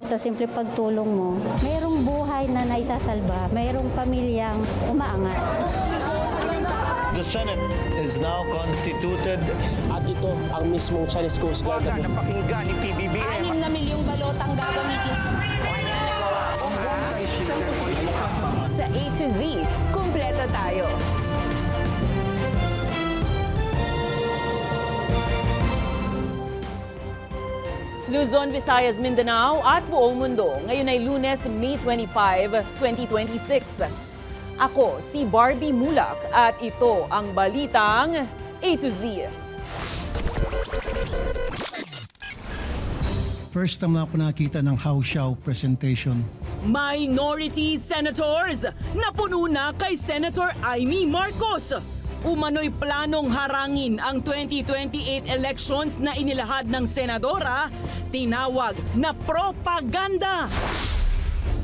Sa simple pagtulong mo, mayroong buhay na naisasalba, mayroong pamilyang umaangat. The Senate is now constituted. At ito ang mismong Chinese Coast Guard. Napakinggan ni PBBM. 6 na milyong balotang gagamitin sa A to Z. Kumpleto tayo. Luzon, Visayas, Mindanao at buong mundo. Ngayon ay Lunes, May 25, 2026. Ako si Barbie Mulak at ito ang balitang A to Z. First time na ako nakita ng How Xiao presentation. Minority Senators napuno na kay Senator Amy Marcos. Umano'y planong harangin ang 2028 elections na inilahad ng senadora, tinawag na propaganda.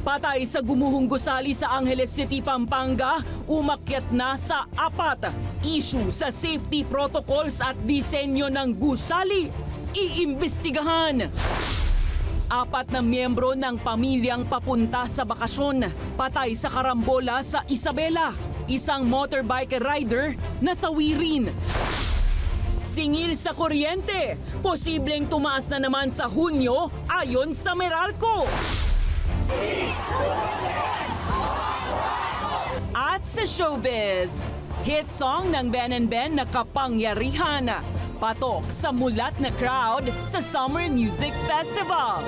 Patay sa gumuhong gusali sa Angeles City, Pampanga, umakyat na sa 4. Issue sa safety protocols at disenyo ng gusali. Iimbestigahan. 4 na miyembro ng pamilyang papunta sa bakasyon. Patay sa karambola sa Isabela. Isang motorbike rider na sawirin. Singil sa kuryente. Posibleng tumaas na naman sa Hunyo ayon sa Meralco. At sa showbiz, hit song ng Ben and Ben na Kapangyarihan. Patok sa mulat na crowd sa Summer Music Festival.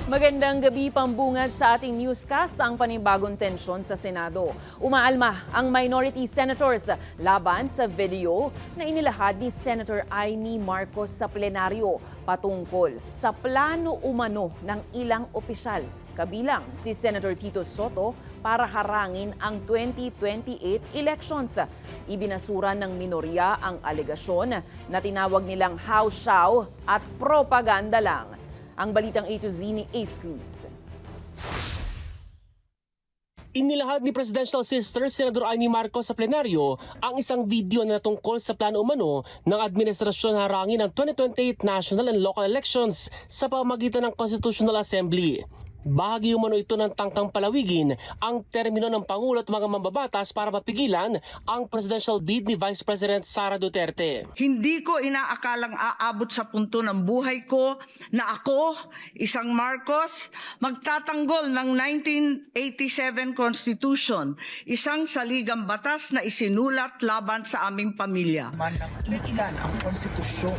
Magandang gabi, pambungad sa ating newscast ang panibagong tensyon sa Senado. Umaalma ang minority senators laban sa video na inilahad ni Senator Amy Marcos sa plenaryo patungkol sa plano umano ng ilang opisyal, kabilang si Senator Tito Soto para harangin ang 2028 elections. Ibinasura ng minorya ang alegasyon na tinawag nilang How Xiao at propaganda lang. Ang balitang A to Z ni Ace Cruz. Inilahad ni Presidential Sister Senador Amy Marcos sa plenaryo ang isang video na tungkol sa plano umano ng administrasyon harangin ng 2028 national and local elections sa pamamagitan ng Constitutional Assembly. Bahagi umano ito ng tangkang palawigin ang termino ng Pangulo at mga mambabatas para mapigilan ang presidential bid ni Vice President Sara Duterte. Hindi ko inaakalang aabot sa punto ng buhay ko na ako, isang Marcos, magtatanggol ng 1987 Constitution, isang saligang batas na isinulat laban sa aming pamilya. Ilan ang konstitusyon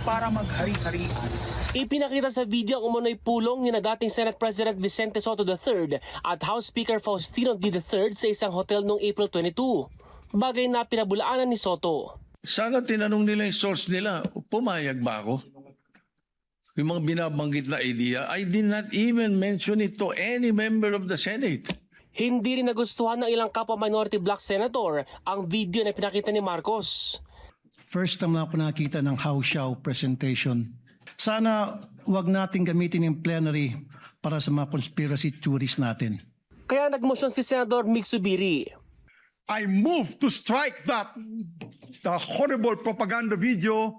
para maghari-harian. Ipinakita sa video ang umano'y pulong ni na dating Senate President Vicente Soto III at House Speaker Faustino D. III sa isang hotel noong April 22. Bagay na pinabulaanan ni Soto. Sana tinanong nila yung source nila, pumayag ba ako? Yung mga binabanggit na idea, I did not even mention it to any member of the Senate. Hindi rin nagustuhan ng ilang kapwa minority black senator ang video na pinakita ni Marcos. First time na ako nakita ng How Xiao presentation. Sana wag natin gamitin yung plenary para sa mga conspiracy theories natin. Kaya nagmosyon si Senador Mig Zubiri. I move to strike the horrible propaganda video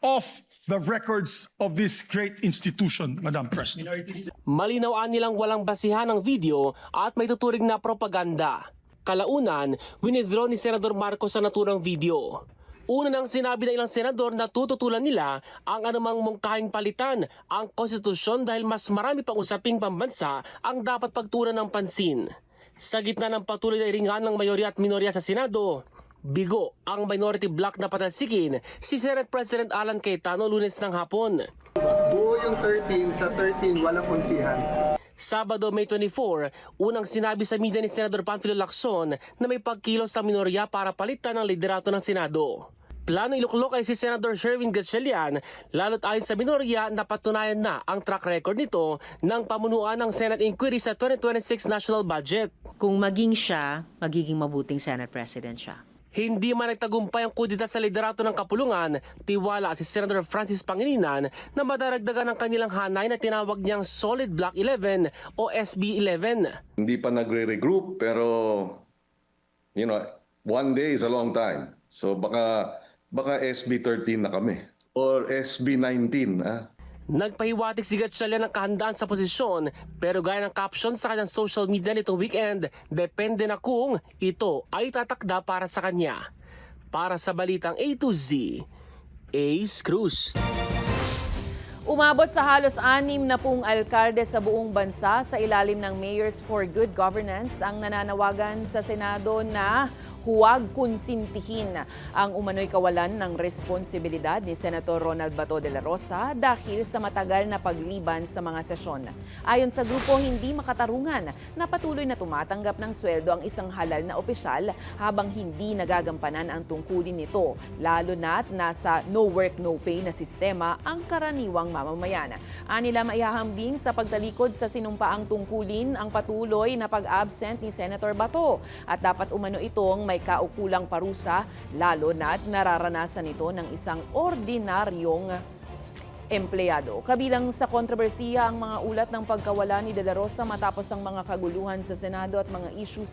off the records of this great institution, Madam President. Malinawaan nilang walang basihan ng video at may tuturing na propaganda. Kalaunan, winidraw ni Senador Marcos ang naturang video. Una nang sinabi ng ilang senador na tututulan nila ang anumang mungkahing palitan ang konstitusyon dahil mas marami pang usaping pambansa ang dapat pagtuunan ng pansin. Sa gitna ng patuloy na iringan ng mayorya at minorya sa Senado, bigo ang minority bloc na patalsikin si Senate President Alan Cayetano Lunes ng hapon. Buo yung 13, sa 13 walang unsihan. Sabado, May 24, unang sinabi sa media ni Senador Panfilo Lacson na may pagkilos sa minorya para palitan ang liderato ng Senado. Plano iluklok ay si Senador Sherwin Gatchalian, lalo't ayon sa minorya napatunayan na ang track record nito ng pamunuan ng Senate inquiry sa 2026 national budget. Kung maging siya, magiging mabuting Senate President siya. Hindi man nagtagumpay ang kudita sa liderato ng kapulungan, tiwala si Senator Francis Pangilinan na madaragdagan ang kanilang hanay na tinawag niyang Solid Block 11 o SB 11. Hindi pa nagre-regroup pero 1 day is a long time. So baka SB 13 na kami or SB 19. Nagpahiwatig si Gatchalian ng kahandaan sa posisyon pero gaya ng caption sa kanyang social media nitong weekend, depende na kung ito ay tatakda para sa kanya. Para sa Balitang A to Z, Ace Cruz. Umabot sa halos 60 alkalde sa buong bansa sa ilalim ng Mayors for Good Governance ang nananawagan sa Senado na huwag konsintihin ang umano'y kawalan ng responsibilidad ni Senator Ronald Bato de la Rosa dahil sa matagal na pagliban sa mga sesyon. Ayon sa grupo, hindi makatarungan na patuloy na tumatanggap ng sweldo ang isang halal na opisyal habang hindi nagagampanan ang tungkulin nito, lalo na't nasa no work no pay na sistema ang karaniwang mamamayan. Anila maihahambing sa pagtalikod sa sinumpaang tungkulin ang patuloy na pag-absent ni Senator Bato at dapat umano itong may kaukulang parusa, lalo na't nararanasan ito ng isang ordinaryong empleyado. Kabilang sa kontrobersiya ang mga ulat ng pagkawala ni De La Rosa matapos ang mga kaguluhan sa Senado at mga issue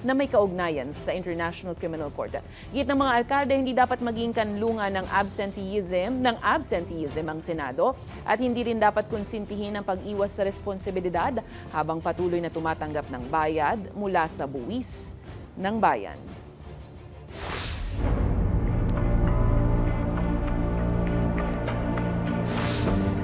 na may kaugnayan sa International Criminal Court. Git ng mga alkalde, hindi dapat maging kanlungan ng absenteeism ang Senado at hindi rin dapat konsintihin ang pag-iwas sa responsibilidad habang patuloy na tumatanggap ng bayad mula sa buwis ng bayan.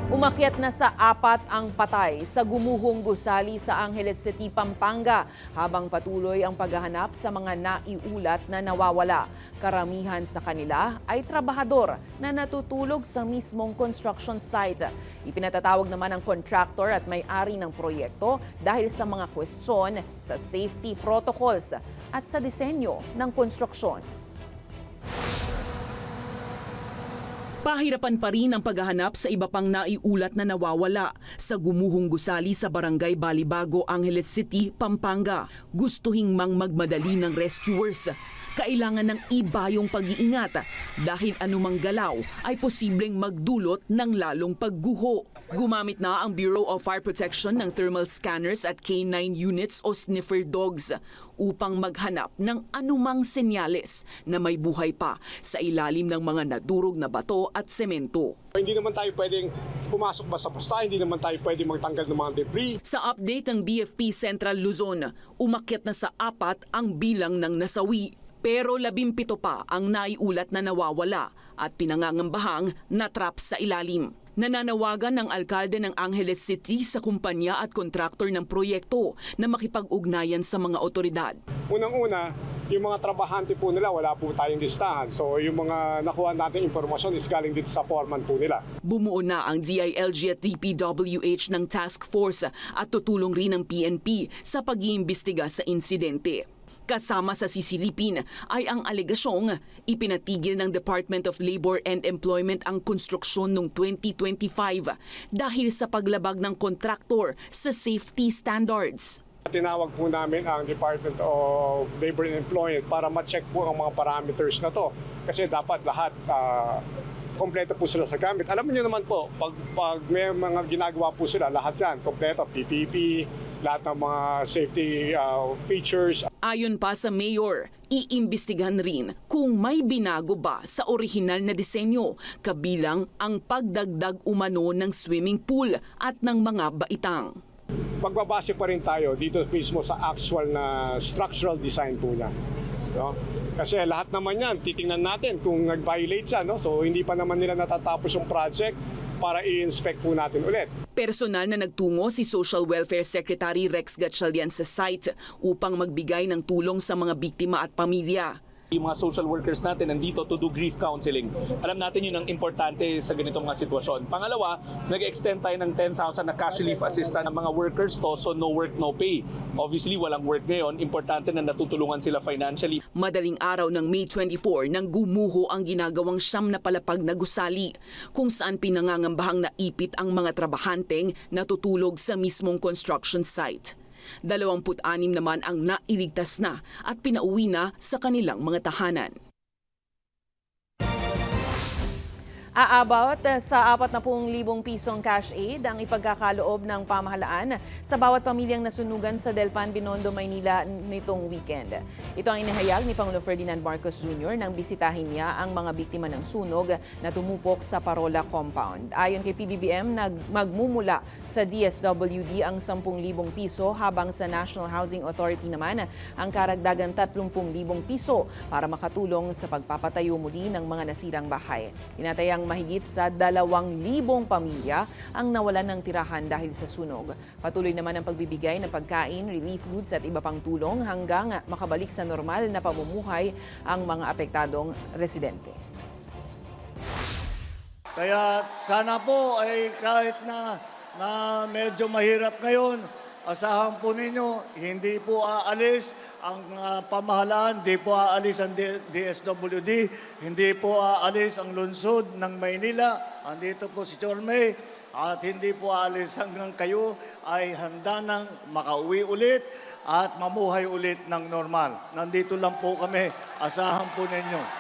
Umakyat na sa 4 ang patay sa gumuhong gusali sa Angeles City, Pampanga habang patuloy ang paghahanap sa mga naiulat na nawawala. Karamihan sa kanila ay trabahador na natutulog sa mismong construction site. Ipinatatawag naman ang contractor at may-ari ng proyekto dahil sa mga kwestiyon sa safety protocols at sa disenyo ng konstruksyon. Pahirapan pa rin ang paghahanap sa iba pang naiulat na nawawala sa gumuhong gusali sa Barangay Balibago, Angeles City, Pampanga. Gustuhing mang magmadali ng rescuers. Kailangan ng ibayong pag-iingat dahil anumang galaw ay posibleng magdulot ng lalong pagguho. Gumamit na ang Bureau of Fire Protection ng thermal scanners at K9 units o sniffer dogs upang maghanap ng anumang senyales na may buhay pa sa ilalim ng mga nadurog na bato at semento. Hindi naman tayo pwedeng pumasok basta-basta, hindi naman tayo pwedeng magtanggal ng mga debris. Sa update ng BFP Central Luzon, umakyat na sa 4 ang bilang ng nasawi. Pero 17 pa ang naiulat na nawawala at pinangangambahang natrap sa ilalim. Nananawagan ng alkalde ng Angeles City sa kumpanya at kontraktor ng proyekto na makipag-ugnayan sa mga otoridad. Unang-una, yung mga trabahante po nila, wala po tayong listahan. So yung mga nakuha natin impormasyon is galing dito sa foreman po nila. Bumuo na ang DILG at DPWH ng task force at tutulong rin ng PNP sa pag-iimbestiga sa insidente. Kasama sa sisilipin ay ang alegasyong ipinatigil ng Department of Labor and Employment ang konstruksyon noong 2025 dahil sa paglabag ng kontraktor sa safety standards. Tinawag po namin ang Department of Labor and Employment para ma-check po ang mga parameters na to. Kasi dapat lahat kompleto po sila sa gamit. Alam niyo naman po, pag may mga ginagawa po sila, lahat yan, kompleto, PPP, lahat ng mga safety features. Ayon pa sa mayor, iimbestigahan rin kung may binago ba sa orihinal na disenyo, kabilang ang pagdagdag umano ng swimming pool at ng mga baitang. Magbabase pa rin tayo dito mismo sa actual na structural design po niya. No? Kasi lahat naman yan, titingnan natin kung nag-violate siya. No? So hindi pa naman nila natatapos yung project para i-inspect po natin ulit. Personal na nagtungo si Social Welfare Secretary Rex Gatchalian sa site upang magbigay ng tulong sa mga biktima at pamilya. Yung mga social workers natin nandito to do grief counseling. Alam natin yun ang importante sa ganitong mga sitwasyon. Pangalawa, nag-extend tayo ng 10,000 na cash relief assistance ng mga workers to, so no work, no pay. Obviously, walang work ngayon. Importante na natutulungan sila financially. Madaling araw ng May 24 nang gumuho ang ginagawang siyam na palapag na gusali, kung saan pinangangambahang naipit ang mga trabahanteng natutulog sa mismong construction site. 26 naman ang nailigtas na at pinauwi na sa kanilang mga tahanan. Aabot sa 40,000 pisong cash aid ang ipagkakaloob ng pamahalaan sa bawat pamilyang nasunugan sa Delpan, Binondo, Maynila nitong weekend. Ito ang inihayag ni Pangulo Ferdinand Marcos Jr. nang bisitahin niya ang mga biktima ng sunog na tumupok sa Parola Compound. Ayon kay PBBM, magmumula sa DSWD ang 10,000 piso habang sa National Housing Authority naman ang karagdagan 30,000 piso para makatulong sa pagpapatayo muli ng mga nasirang bahay. Tinatayang mahigit sa 2,000 pamilya ang nawalan ng tirahan dahil sa sunog. Patuloy naman ang pagbibigay ng pagkain, relief goods at iba pang tulong hanggang makabalik sa normal na pamumuhay ang mga apektadong residente. Kaya sana po ay kahit na medyo mahirap ngayon, asahan po ninyo, hindi po aalis ang pamahalaan, hindi po aalis ang DSWD, hindi po aalis ang lungsod ng Maynila. Andito po si Chorme at hindi po aalis hanggang kayo ay handa nang makauwi ulit at mamuhay ulit ng normal. Nandito lang po kami, asahan po ninyo.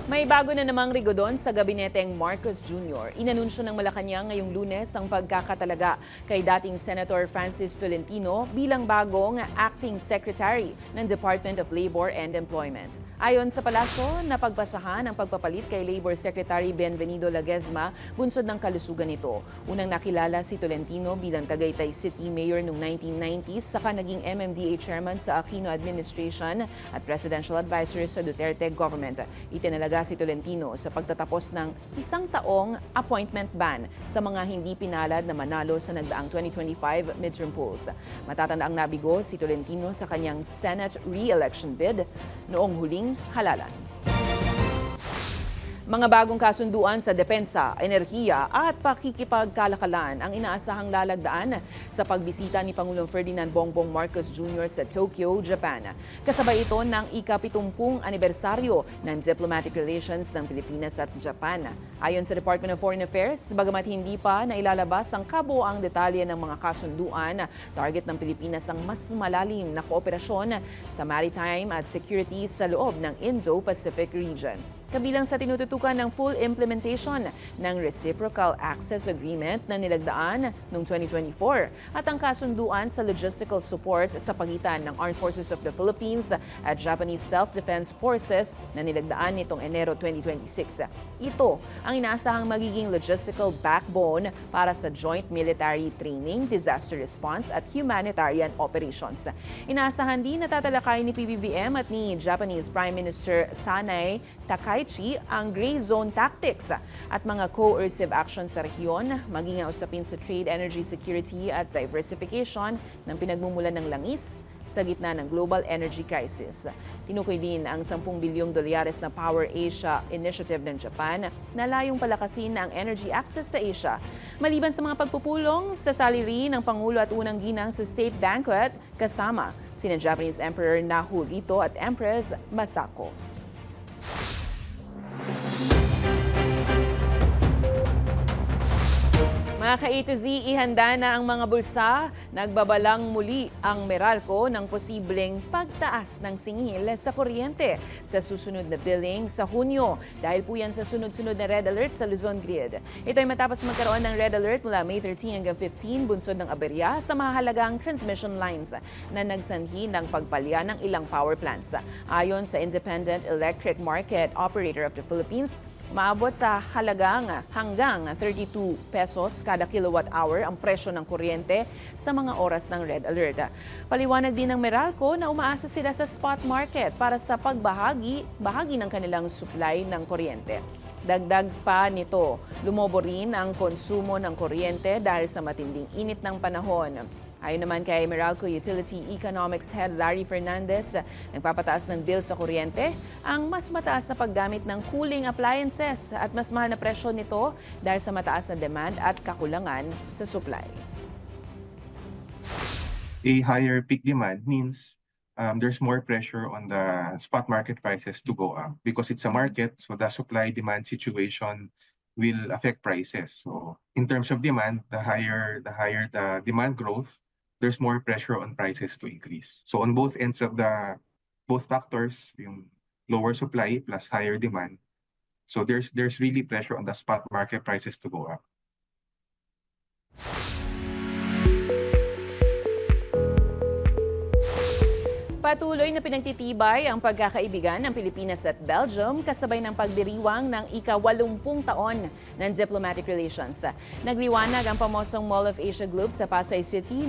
May bago na namang rigodon sa gabineteng Marcos Jr. Inanunsyo ng Malacanang ngayong Lunes ang pagkakatalaga kay dating Senator Francis Tolentino bilang bagong Acting Secretary ng Department of Labor and Employment. Ayon sa palasyo, napagpasahan ang pagpapalit kay Labor Secretary Benvenido Laguesma bunsod ng kalusugan nito. Unang nakilala si Tolentino bilang Tagaytay City Mayor noong 1990s, saka naging MMDA Chairman sa Aquino Administration at Presidential Advisor sa Duterte Government. Itinalaga si Tolentino sa pagtatapos ng 1 taong appointment ban sa mga hindi pinalad na manalo sa nagdaang 2025 midterm polls. Matatandaang nabigo si Tolentino sa kanyang Senate re-election bid noong huling halalan. Mga bagong kasunduan sa depensa, enerhiya at pakikipagkalakalan ang inaasahang lalagdaan sa pagbisita ni Pangulong Ferdinand Bongbong Marcos Jr. sa Tokyo, Japan. Kasabay ito ng ika-70 anibersaryo ng diplomatic relations ng Pilipinas at Japan. Ayon sa Department of Foreign Affairs, bagamat hindi pa nailalabas ang kabuoang detalye ng mga kasunduan, target ng Pilipinas ang mas malalim na kooperasyon sa maritime at security sa loob ng Indo-Pacific region. Kabilang sa tinututukan ng full implementation ng Reciprocal Access Agreement na nilagdaan noong 2024 at ang kasunduan sa logistical support sa pagitan ng Armed Forces of the Philippines at Japanese Self-Defense Forces na nilagdaan nitong Enero 2026. Ito ang inaasahang magiging logistical backbone para sa joint military training, disaster response at humanitarian operations. Inaasahan din na tatalakay ni PBBM at ni Japanese Prime Minister Sanay Takaichi ang gray zone tactics at mga coercive actions sa rehiyon, maging ang usapin sa trade, energy security at diversification ng pinagmumulan ng langis sa gitna ng global energy crisis. Tinukoy din ang 10 bilyong dolyares na Power Asia Initiative ng Japan na layong palakasin ang energy access sa Asia. Maliban sa mga pagpupulong, sasali rin ng Pangulo at unang ginang sa state banquet kasama sina Japanese Emperor Naruhito at Empress Masako. Mga ka-A to Z, ihanda na ang mga bulsa. Nagbabalang muli ang Meralco ng posibleng pagtaas ng singil sa kuryente sa susunod na billing sa Hunyo. Dahil po yan sa sunod-sunod na red alert sa Luzon Grid. Ito ay matapos magkaroon ng red alert mula May 13 hanggang 15 bunsod ng aberya sa mahalagang transmission lines na nagsanhi ng pagpalya ng ilang power plants. Ayon sa Independent Electric Market Operator of the Philippines, maabot sa halagang hanggang 32 pesos kada kilowatt hour ang presyo ng kuryente sa mga oras ng red alert. Paliwanag din ng Meralco na umaasa sila sa spot market para sa bahagi ng kanilang supply ng kuryente. Dagdag pa nito, lumobo rin ang konsumo ng kuryente dahil sa matinding init ng panahon. Ayon naman kay Meralco Utility Economics Head Larry Fernandez, nagpapataas ng bill sa kuryente ang mas mataas na paggamit ng cooling appliances at mas mahal na presyo nito dahil sa mataas na demand at kakulangan sa supply. A higher peak demand means there's more pressure on the spot market prices to go up because it's a market, so the supply-demand situation will affect prices. So in terms of demand, the higher the demand growth, there's more pressure on prices to increase. So on both ends of both factors, yung lower supply plus higher demand, so there's really pressure on the spot market prices to go up. Patuloy na pinagtitibay ang pagkakaibigan ng Pilipinas at Belgium kasabay ng pagdiriwang ng ika-80 taon ng diplomatic relations. Nagliwanag ang pamosong Mall of Asia Group sa Pasay City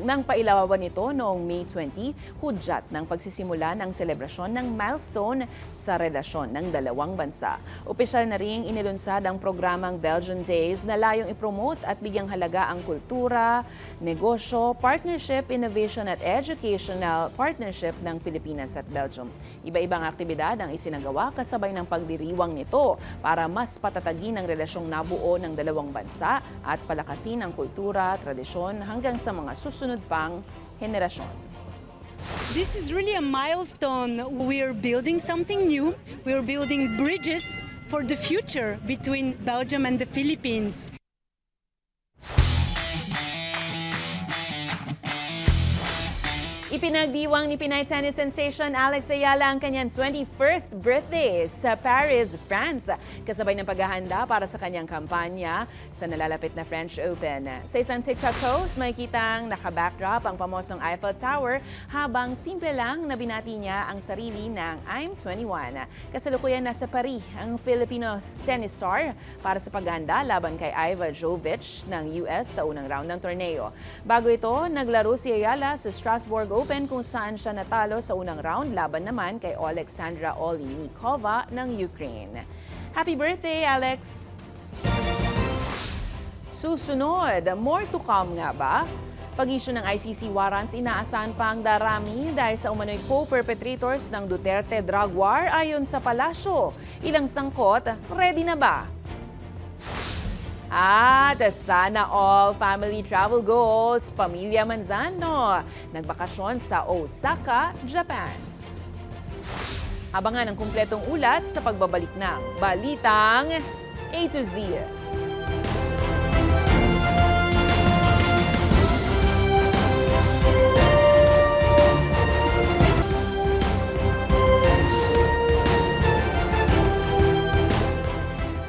nang pailawan nito noong May 20, hudyat ng pagsisimula ng selebrasyon ng milestone sa relasyon ng dalawang bansa. Opisyal na ring inilunsad ang programang Belgian Days na layong ipromote at bigyang halaga ang kultura, negosyo, partnership, innovation at educational partnership ng Pilipinas at Belgium. Iba-ibang aktibidad ang isinagawa kasabay ng pagdiriwang nito para mas patatagin ang relasyong nabuo ng dalawang bansa at palakasin ang kultura, tradisyon hanggang sa mga susunod pang henerasyon. This is really a milestone. We're building something new. We're building bridges for the future between Belgium and the Philippines. Ipinagdiwang ni Pinay tennis sensation Alex Ayala ang kanyang 21st birthday sa Paris, France, kasabay ng paghahanda para sa kanyang kampanya sa nalalapit na French Open. Sa isang TikTok post, makikitang naka-backdrop ang pamosong Eiffel Tower habang simple lang na binati niya ang sarili ng I'm 21. Kasalukuyan nasa Paris ang Filipino tennis star para sa paghahanda laban kay Iva Jovic ng US sa unang round ng torneo. Bago ito, naglaro si Ayala sa Strasbourg Open kung saan siya natalo sa unang round laban naman kay Alexandra Oleinikova ng Ukraine. Happy birthday, Alex! Susunod, more to come nga ba? Pag-issue ng ICC warrants, inaasahan pa ang darami dahil sa umano'y co-perpetrators ng Duterte drug war ayon sa palasyo. Ilang sangkot, ready na ba? At sana all family travel goals, Pamilya Manzano, nagbakasyon sa Osaka, Japan. Abangan ang kumpletong ulat sa pagbabalik ng Balitang A to Z.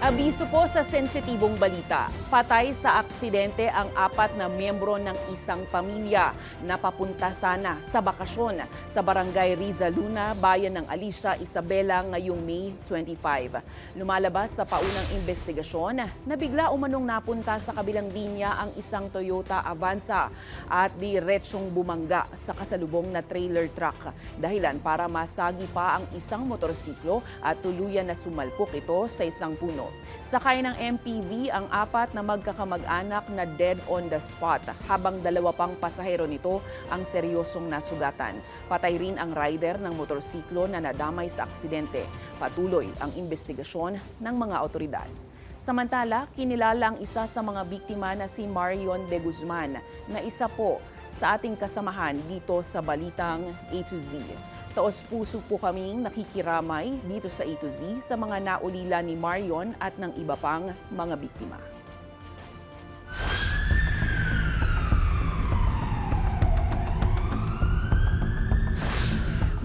Abiso po sa sensitibong balita. Patay sa aksidente ang 4 na miyembro ng isang pamilya na papunta sana sa bakasyon sa Barangay Rizaluna, bayan ng Alicia, Isabela ngayong May 25. Lumalabas sa paunang investigasyon na bigla umanong napunta sa kabilang linya ang isang Toyota Avanza at diretsong bumangga sa kasalubong na trailer truck. Dahilan para masagi pa ang isang motorsiklo at tuluyan na sumalpok ito sa isang puno. Sakay ng MPV ang 4 na magkakamag-anak na dead on the spot habang 2 pang pasahero nito ang seryosong nasugatan. Patay rin ang rider ng motorsiklo na nadamay sa aksidente. Patuloy ang investigasyon ng mga otoridad. Samantala, kinilala ang isa sa mga biktima na si Marion de Guzman na isa po sa ating kasamahan dito sa Balitang A to Z. Taos-puso po kaming nakikiramay dito sa A to Z sa mga naulila ni Marion at ng iba pang mga biktima.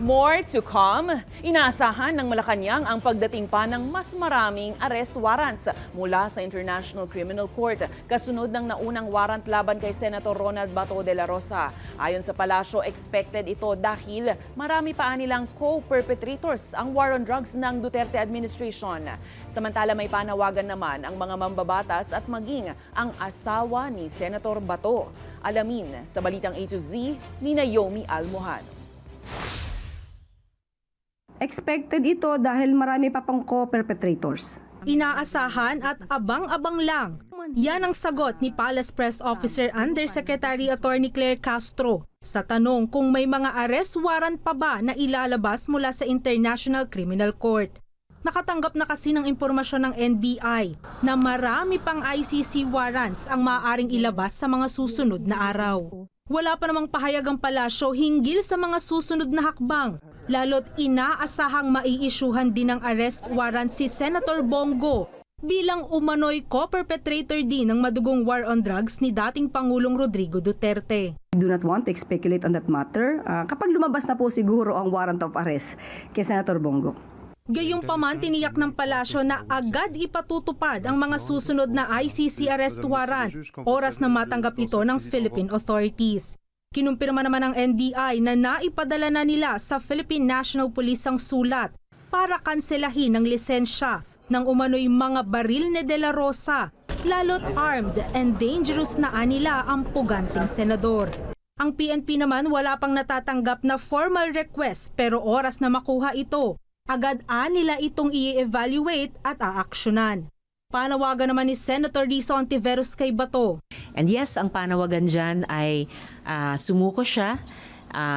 More to come. Inaasahan ng Malacanang ang pagdating pa ng mas maraming arrest warrants mula sa International Criminal Court kasunod ng naunang warrant laban kay Senator Ronald Bato de la Rosa. Ayon sa palasyo, expected ito dahil marami pa nilang co-perpetrators ang war on drugs ng Duterte administration. Samantala may panawagan naman ang mga mambabatas at maging ang asawa ni Senator Bato. Alamin sa Balitang A to Z ni Naomi Almohano. Expected ito dahil marami pa pang co-perpetrators. Inaasahan at abang-abang lang. Yan ang sagot ni Palace Press Officer Undersecretary Attorney Claire Castro sa tanong kung may mga arrest warrant pa ba na ilalabas mula sa International Criminal Court. Nakatanggap na kasi ng impormasyon ng NBI na marami pang ICC warrants ang maaaring ilabas sa mga susunod na araw. Wala pa namang pahayag ang palasyo hinggil sa mga susunod na hakbang, lalo't inaasahang maiisyuhan din ng arrest warrant si Senator Bongo bilang umano'y co-perpetrator din ng madugong war on drugs ni dating Pangulong Rodrigo Duterte. I do not want to speculate on that matter. Kapag lumabas na po siguro ang warrant of arrest kay Senator Bongo. Gayunpaman, tiniyak ng palasyo na agad ipatutupad ang mga susunod na ICC arrest warrant oras na matanggap ito ng Philippine authorities. Kinumpirma naman ng NBI na naipadala na nila sa Philippine National Police ang sulat para kanselahin ang lisensya ng umano'y mga baril ni De La Rosa, lalo't armed and dangerous na anila ang puganting senador. Ang PNP naman wala pang natatanggap na formal request pero oras na makuha ito, agad nila itong i-evaluate at aaksyonan. Panawagan naman ni Senator Risa Hontiveros kay Bato. And yes, ang panawagan dyan ay sumuko siya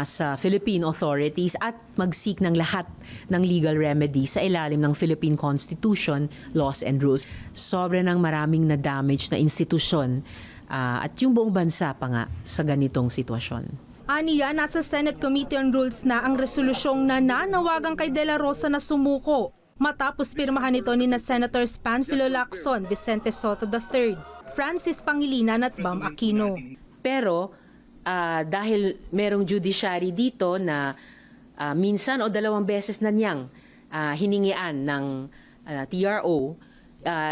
sa Philippine authorities at mag-seek ng lahat ng legal remedy sa ilalim ng Philippine Constitution, laws and rules. Sobra ng maraming na-damage na institusyon at yung buong bansa pa nga sa ganitong sitwasyon. Aniya, nasa Senate Committee on Rules na ang resolusyong nananawagan kay De La Rosa na sumuko matapos pirmahan ito ni na Senators Panfilo Lacson, Vicente Soto III, Francis Pangilinan at Bam Aquino. Pero dahil merong judiciary dito na minsan o dalawang beses na niyang hiningian ng TRO,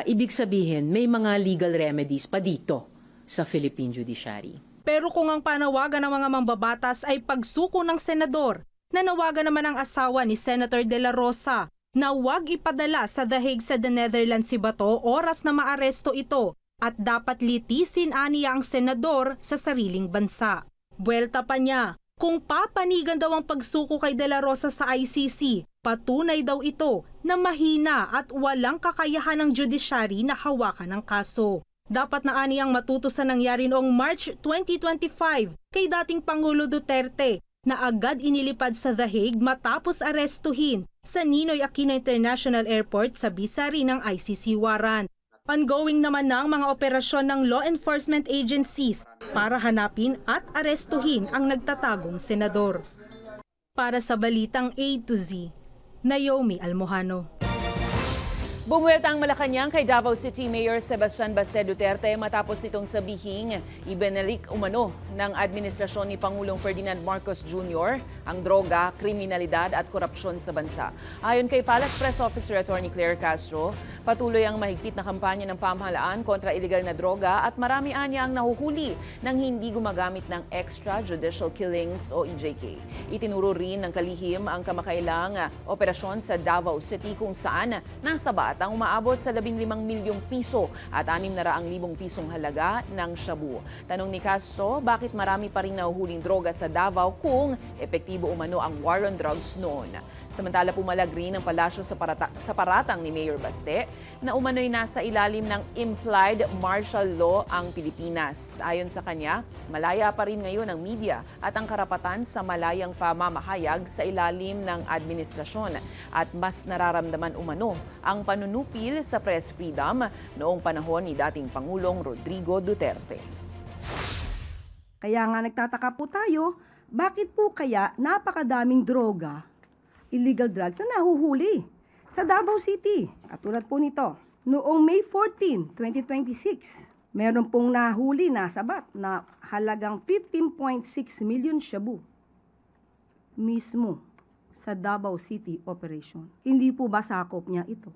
ibig sabihin may mga legal remedies pa dito sa Philippine Judiciary. Pero kung ang panawagan ng mga mambabatas ay pagsuko ng senador, nanawagan naman ang asawa ni Senator De La Rosa na huwag ipadala sa The Hague sa the Netherlands si Bato oras na maaresto ito at dapat litisin aniya ang senador sa sariling bansa. Buwelta pa niya, kung papanigan daw ang pagsuko kay De La Rosa sa ICC, patunay daw ito na mahina at walang kakayahan ng judiciary na hawakan ang kaso. Dapat na aniyang matuto sa nangyari noong March 2025 kay dating Pangulo Duterte na agad inilipad sa The Hague matapos arestuhin sa Ninoy Aquino International Airport sa bisari ng ICC warrant. Ongoing naman ng mga operasyon ng law enforcement agencies para hanapin at arestuhin ang nagtatagong senador. Para sa Balitang A to Z, Naomi Almohano. Bumuelta ang Malacanang kay Davao City Mayor Sebastian Baste Duterte matapos nitong sabihing ibinalik umano ng administrasyon ni Pangulong Ferdinand Marcos Jr. ang droga, kriminalidad at korupsyon sa bansa. Ayon kay Palace Press Officer Attorney Claire Castro, patuloy ang mahigpit na kampanya ng pamahalaan kontra iligal na droga at marami anya ang nahuhuli ng hindi gumagamit ng extrajudicial killings o EJK. Itinuro rin ng kalihim ang kamakailang operasyon sa Davao City kung saan nasabat ang umaabot sa 15 milyong piso at 600,000 pisong halaga ng shabu. Tanong ni Castro, bakit marami pa rin nahuhuling droga sa Davao kung epektibo umano ang war on drugs noon? Samantala pumalag rin ang palasyo sa paratang ni Mayor Baste na umano'y nasa ilalim ng implied martial law ang Pilipinas. Ayon sa kanya, malaya pa rin ngayon ang media at ang karapatan sa malayang pamamahayag sa ilalim ng administrasyon at mas nararamdaman umano ang panunupil sa press freedom noong panahon ni dating Pangulong Rodrigo Duterte. Kaya nga nagtataka po tayo, bakit po kaya napakadaming droga, illegal drugs na nahuhuli sa Davao City? Katulad po nito, noong May 14, 2026, meron pong nahuli na sabat na halagang 15.6 million shabu mismo sa Davao City operation. Hindi po ba sakop niya ito?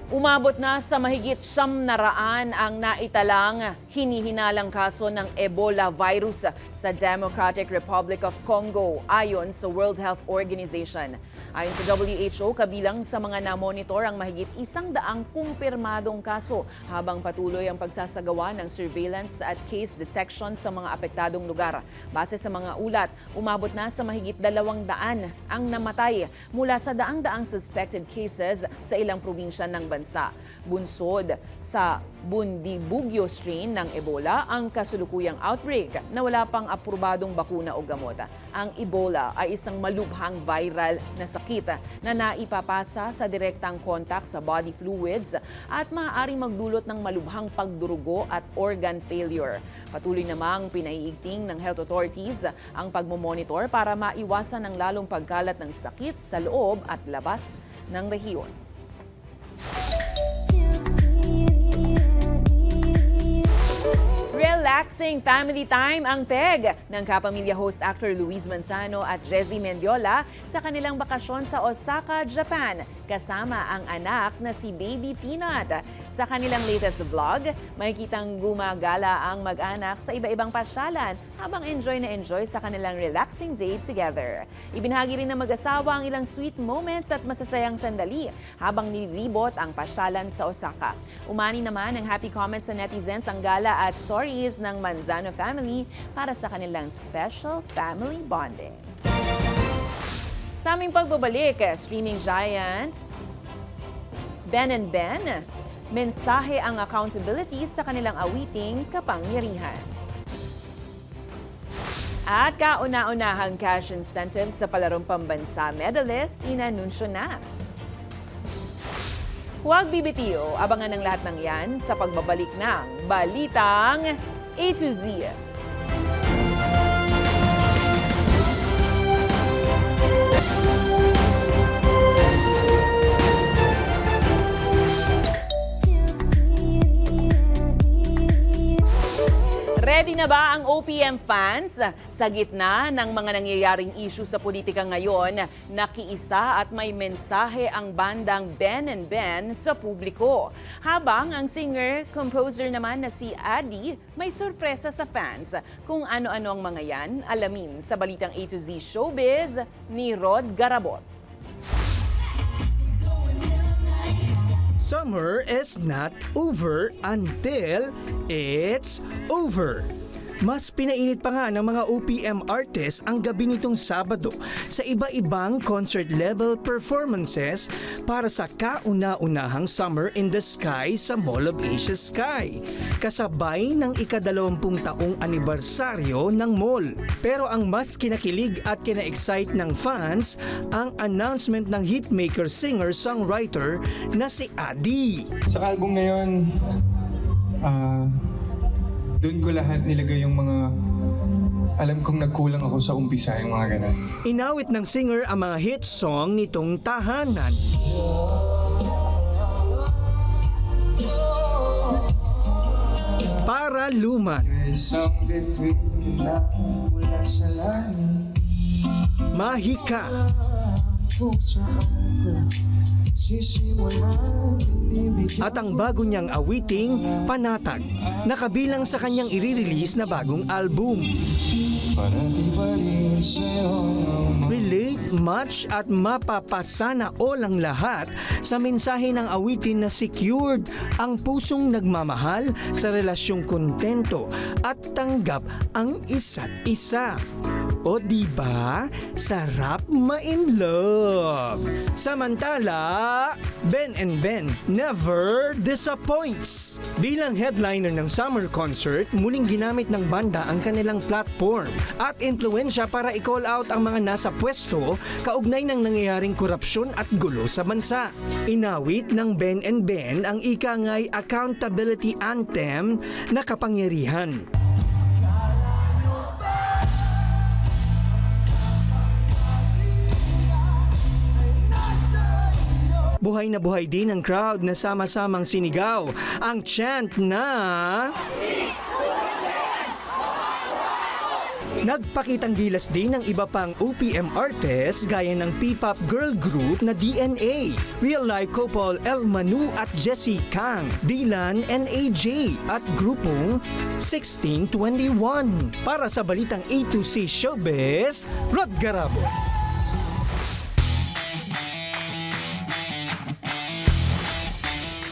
Umabot na sa mahigit 700 ang naitalang hinihinalang kaso ng Ebola virus sa Democratic Republic of Congo ayon sa World Health Organization. Ayon sa WHO, kabilang sa mga na-monitor ang mahigit 100 kumpirmadong kaso habang patuloy ang pagsasagawa ng surveillance at case detection sa mga apektadong lugar. Base sa mga ulat, umabot na sa mahigit 200 ang namatay mula sa daang-daang suspected cases sa ilang probinsya ng bansa bansa. Bunsod sa Bundibugyo strain ng Ebola ang kasulukuyang outbreak na wala pang aprobadong bakuna o gamot. Ang Ebola ay isang malubhang viral na sakit na naipapasa sa direktang kontak sa body fluids at maaaring magdulot ng malubhang pagdurugo at organ failure. Patuloy namang pinaiigting ng health authorities ang pagmomonitor para maiwasan ang lalong pagkalat ng sakit sa loob at labas ng rehiyon. Relaxing family time ang peg ng kapamilya host actor Luis Manzano at Jezzy Mendiola sa kanilang bakasyon sa Osaka, Japan, kasama ang anak na si Baby Peanut. Sa kanilang latest vlog, makikitang gumagala ang mag-anak sa iba-ibang pasyalan habang enjoy na enjoy sa kanilang relaxing day together. Ibinahagi rin ng mag-asawa ang ilang sweet moments at masasayang sandali habang nililibot ang pasyalan sa Osaka. Umani naman ng happy comments sa netizens ang gala at stories ng Manzano family para sa kanilang special family bonding. Sa aming pagbabalik, streaming giant Ben & Ben, mensahe ang accountability sa kanilang awiting Kapangyarihan. At kauna-unahang cash incentives sa palarong pambansa medalist, inanunsyo na. Huwag bibitiyo, abangan ang lahat ng yan sa pagbabalik ng Balitang A to Z. Ready na ba ang OPM fans? Sa gitna ng mga nangyayaring issue sa politika ngayon, nakiisa at may mensahe ang bandang Ben & Ben sa publiko. Habang ang singer-composer naman na si Adi may sorpresa sa fans. Kung ano-ano ang mga yan, alamin sa Balitang A to Z Showbiz ni Rod Garabot. Summer is not over until it's over. Mas pinainit pa nga ng mga OPM artists ang gabi nitong Sabado sa iba-ibang concert-level performances para sa kauna-unahang Summer in the Sky sa Mall of Asia Sky, kasabay ng ika-20 taong anibersaryo ng mall. Pero ang mas kinakilig at kina-excite ng fans ang announcement ng hitmaker singer-songwriter na si Adi. Sa album na yun, doon ko lahat nilagay yung mga alam kong nagkulang ako sa umpisa, yung mga ganun. Inawit ng singer ang mga hit song nitong Tahanan. Para Luman. Mahika. At ang bago niyang awiting, Panatag, nakabilang sa kanyang i-release na bagong album. Relate, match at mapapasana all ang lahat sa mensahe ng awitin na secured ang pusong nagmamahal sa relasyong kontento at tanggap ang isa't isa. O diba, sarap ma-in love. Samantala, Ben & Ben never disappoints. Bilang headliner ng summer concert, muling ginamit ng banda ang kanilang platform at impluensya para i-call out ang mga nasa pwesto kaugnay ng nangyayaring korupsyon at gulo sa bansa. Inawit ng Ben & Ben ang ikangay accountability anthem na Kapangyarihan. Buhay na buhay din ang crowd na sama-samang sinigaw ang chant na nagpakitang gilas din ng iba pang OPM artists gaya ng P-pop girl group na DNA, real-life couple El Manu at Jessie Kang, Dylan and AJ at grupong 1621. Para sa Balitang A to Z Showbiz, Rod Garabo.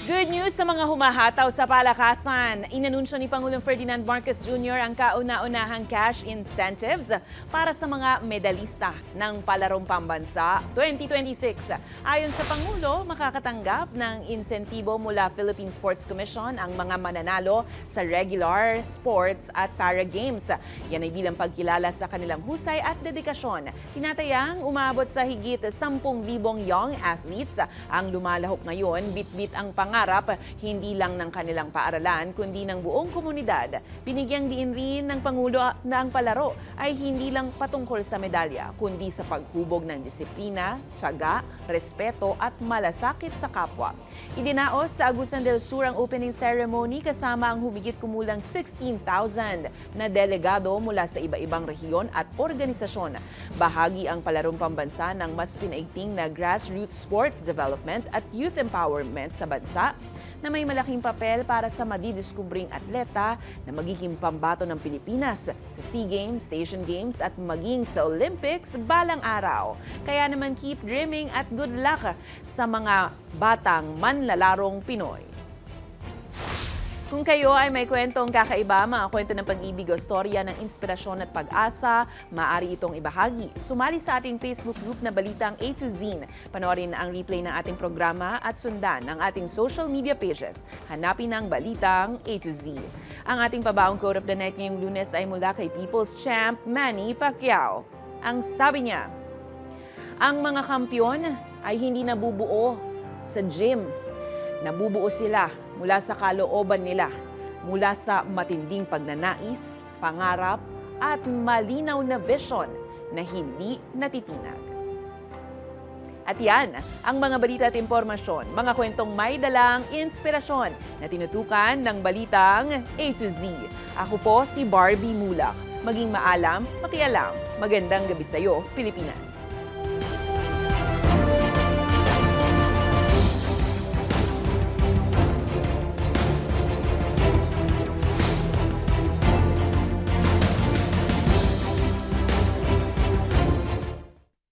Good news sa mga humahataw sa palakasan. Inanunsyo ni Pangulong Ferdinand Marcos Jr. ang kauna-unahang cash incentives para sa mga medalista ng Palarong Pambansa 2026. Ayon sa Pangulo, makakatanggap ng insentibo mula Philippine Sports Commission ang mga mananalo sa regular sports at para games. Yan ay bilang pagkilala sa kanilang husay at dedikasyon. Tinatayang umabot sa higit 10,000 young athletes ang lumalahok ngayon, bit-bit ang pangarap hindi lang ng kanilang paaralan kundi ng buong komunidad. Binigyang diin rin ng Pangulo na ang palaro ay hindi lang patungkol sa medalya kundi sa paghubog ng disiplina, tiyaga, respeto at malasakit sa kapwa. Idinaos sa Agusan del Sur ang opening ceremony kasama ang humigit kumulang 16,000 na delegado mula sa iba-ibang rehiyon at organisasyon. Bahagi ang Palarong Pambansa ng mas pinaigting na grassroots sports development at youth empowerment sa bansa na may malaking papel para sa madidiskubring atleta na magiging pambato ng Pilipinas sa SEA Games, Asian Games at maging sa Olympics balang araw. Kaya naman keep dreaming at good luck sa mga batang manlalarong Pinoy. Kung kayo ay may kwentong kakaiba, mga kwento ng pag-ibig o storya ng inspirasyon at pag-asa, maaari itong ibahagi. Sumali sa ating Facebook group na Balitang A to Z. Panoorin ang replay ng ating programa at sundan ang ating social media pages. Hanapin ang Balitang A to Z. Ang ating pabaong quote of the night ngayong Lunes ay mula kay People's Champ Manny Pacquiao. Ang sabi niya, ang mga kampyon ay hindi nabubuo sa gym. Nabubuo sila mula sa kalooban nila, mula sa matinding pagnanais, pangarap, at malinaw na vision na hindi natitinag. At yan, ang mga balita at impormasyon, mga kwentong may dalang inspirasyon na tinutukan ng Balitang A to Z. Ako po si Barbie Mulak. Maging maalam, makialam. Magandang gabi sa'yo, Pilipinas.